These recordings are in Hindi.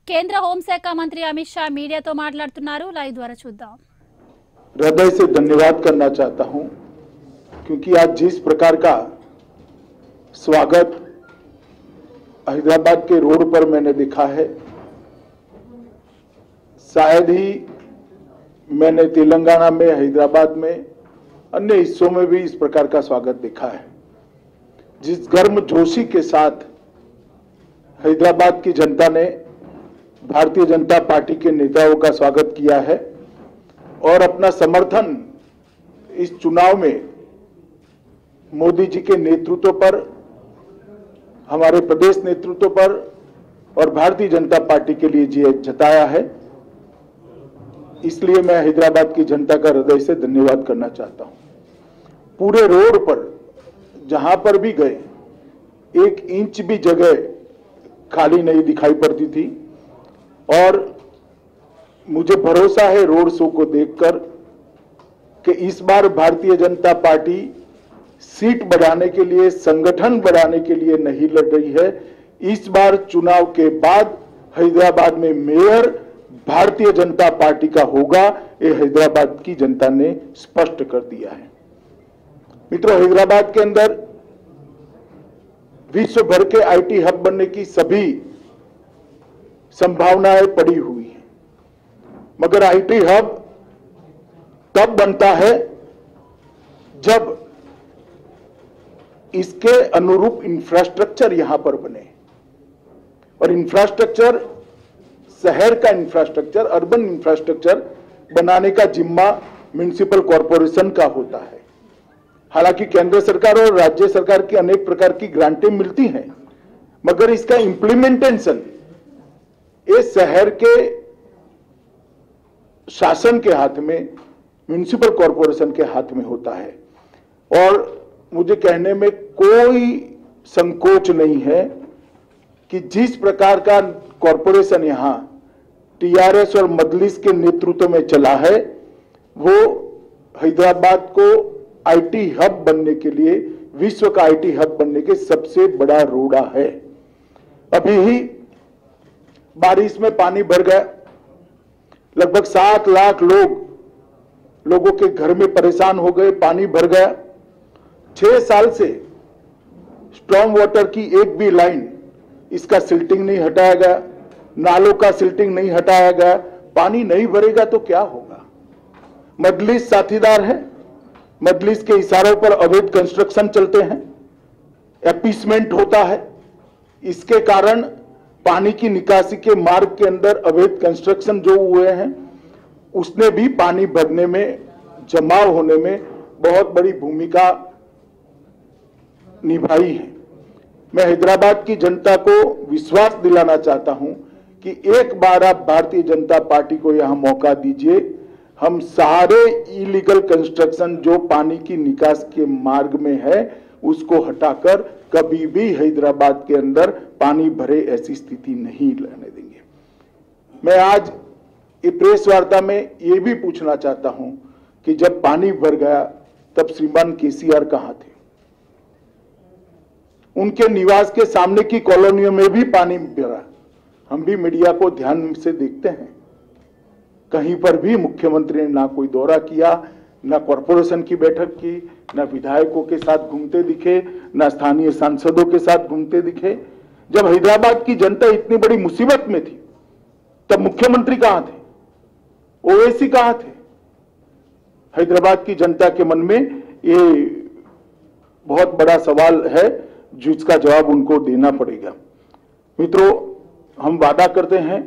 కేంద్ర హోంశాఖ మంత్రి అమిత్ షా మీడియాతో మాట్లాడుతున్నారు. లైవ్ ద్వారా చూద్దాం. हृदय से धन्यवाद करना चाहता हूं क्योंकि आज जिस प्रकार का स्वागत हैदराबाद के रोड पर मैंने देखा है, शायद ही मैंने तेलंगाना में, हैदराबाद में, अन्य हिस्सों में भी इस प्रकार का स्वागत देखा है। जिस गर्मजोशी के साथ हैदराबाद की जनता ने भारतीय जनता पार्टी के नेताओं का स्वागत किया है और अपना समर्थन इस चुनाव में मोदी जी के नेतृत्व पर, हमारे प्रदेश नेतृत्व पर और भारतीय जनता पार्टी के लिए जताया है, इसलिए मैं हैदराबाद की जनता का हृदय से धन्यवाद करना चाहता हूं। पूरे रोड पर जहां पर भी गए 1 इंच भी जगह खाली नहीं दिखाई पड़ती थी और मुझे भरोसा है रोड शो को देखकर कि इस बार भारतीय जनता पार्टी सीट बढ़ाने के लिए, संगठन बढ़ाने के लिए नहीं लड़ रही है। इस बार चुनाव के बाद हैदराबाद में मेयर भारतीय जनता पार्टी का होगा, ये हैदराबाद की जनता ने स्पष्ट कर दिया है। मित्रों, हैदराबाद के अंदर विश्व भर के आईटी हब बनने की सभी संभावनाएं पड़ी हुई हैं, मगर आईटी हब तब बनता है जब इसके अनुरूप इंफ्रास्ट्रक्चर यहां पर बने, और इंफ्रास्ट्रक्चर, शहर का इंफ्रास्ट्रक्चर, अर्बन इंफ्रास्ट्रक्चर बनाने का जिम्मा म्युनिसिपल कॉरपोरेशन का होता है। हालांकि केंद्र सरकार और राज्य सरकार की अनेक प्रकार की ग्रांटें मिलती हैं, मगर इसका इंप्लीमेंटेशन ये शहर के शासन के हाथ में, म्युनिसिपल कॉरपोरेशन के हाथ में होता है। और मुझे कहने में कोई संकोच नहीं है कि जिस प्रकार का कॉरपोरेशन यहां टीआरएस और मजलिस के नेतृत्व में चला है, वो हैदराबाद को आईटी हब बनने के लिए, विश्व का आईटी हब बनने के सबसे बड़ा रोड़ा है। अभी ही बारिश में पानी भर गया, लगभग 7 लाख लोगों के घर में परेशान हो गए, पानी भर गया। 6 साल से स्टॉर्म वाटर की एक भी लाइन, इसका सिल्टिंग नहीं हटाया गया, नालों का सिल्टिंग नहीं हटाया गया। पानी नहीं भरेगा तो क्या होगा? मजलिस साथीदार है, मजलिस के इशारों पर अवैध कंस्ट्रक्शन चलते हैं, एपीसमेंट होता है, इसके कारण पानी की निकासी के मार्ग के अंदर अवैध कंस्ट्रक्शन जो हुए हैं, उसने भी पानी भरने में, जमाव होने में बहुत बड़ी भूमिका निभाई है। मैं हैदराबाद की जनता को विश्वास दिलाना चाहता हूं कि एक बार आप भारतीय जनता पार्टी को यहां मौका दीजिए, हम सारे इलीगल कंस्ट्रक्शन जो पानी की निकास के मार्ग में है उसको हटाकर कभी भी हैदराबाद के अंदर पानी भरे ऐसी स्थिति नहीं लाने देंगे। मैं आज ये प्रेस वार्ता में ये भी पूछना चाहता हूं कि जब पानी भर गया तब श्रीमान केसीआर कहां थे? उनके निवास के सामने की कॉलोनियों में भी पानी भरा। हम भी मीडिया को ध्यान से देखते हैं, कहीं पर भी मुख्यमंत्री ने ना कोई दौरा किया, ना कॉरपोरेशन की बैठक की, ना विधायकों के साथ घूमते दिखे, ना स्थानीय सांसदों के साथ घूमते दिखे। जब हैदराबाद की जनता इतनी बड़ी मुसीबत में थी तब मुख्यमंत्री कहां थे? ओवैसी कहां थे? हैदराबाद की जनता के मन में ये बहुत बड़ा सवाल है जिसका जवाब उनको देना पड़ेगा। मित्रों, हम वादा करते हैं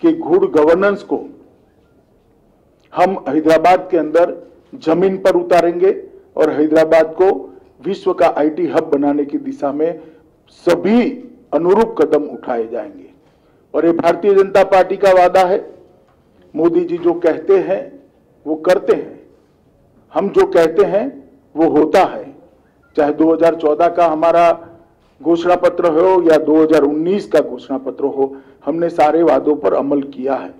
कि गुड गवर्नेंस को हम हैदराबाद के अंदर जमीन पर उतारेंगे और हैदराबाद को विश्व का आईटी हब बनाने की दिशा में सभी अनुरूप कदम उठाए जाएंगे। और ये भारतीय जनता पार्टी का वादा है। मोदी जी जो कहते हैं वो करते हैं, हम जो कहते हैं वो होता है। चाहे 2014 का हमारा घोषणा पत्र हो या 2019 का घोषणा पत्र हो, हमने सारे वादों पर अमल किया है।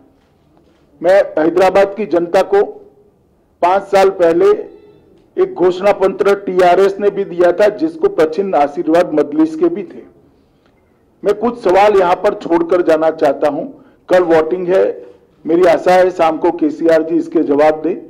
मैं हैदराबाद की जनता को 5 साल पहले एक घोषणा पत्र टीआरएस ने भी दिया था, जिसको प्रचिन्ह आशीर्वाद मजलिस के भी थे। मैं कुछ सवाल यहां पर छोड़कर जाना चाहता हूं। कल वोटिंग है, मेरी आशा है शाम को केसीआर जी इसके जवाब दें।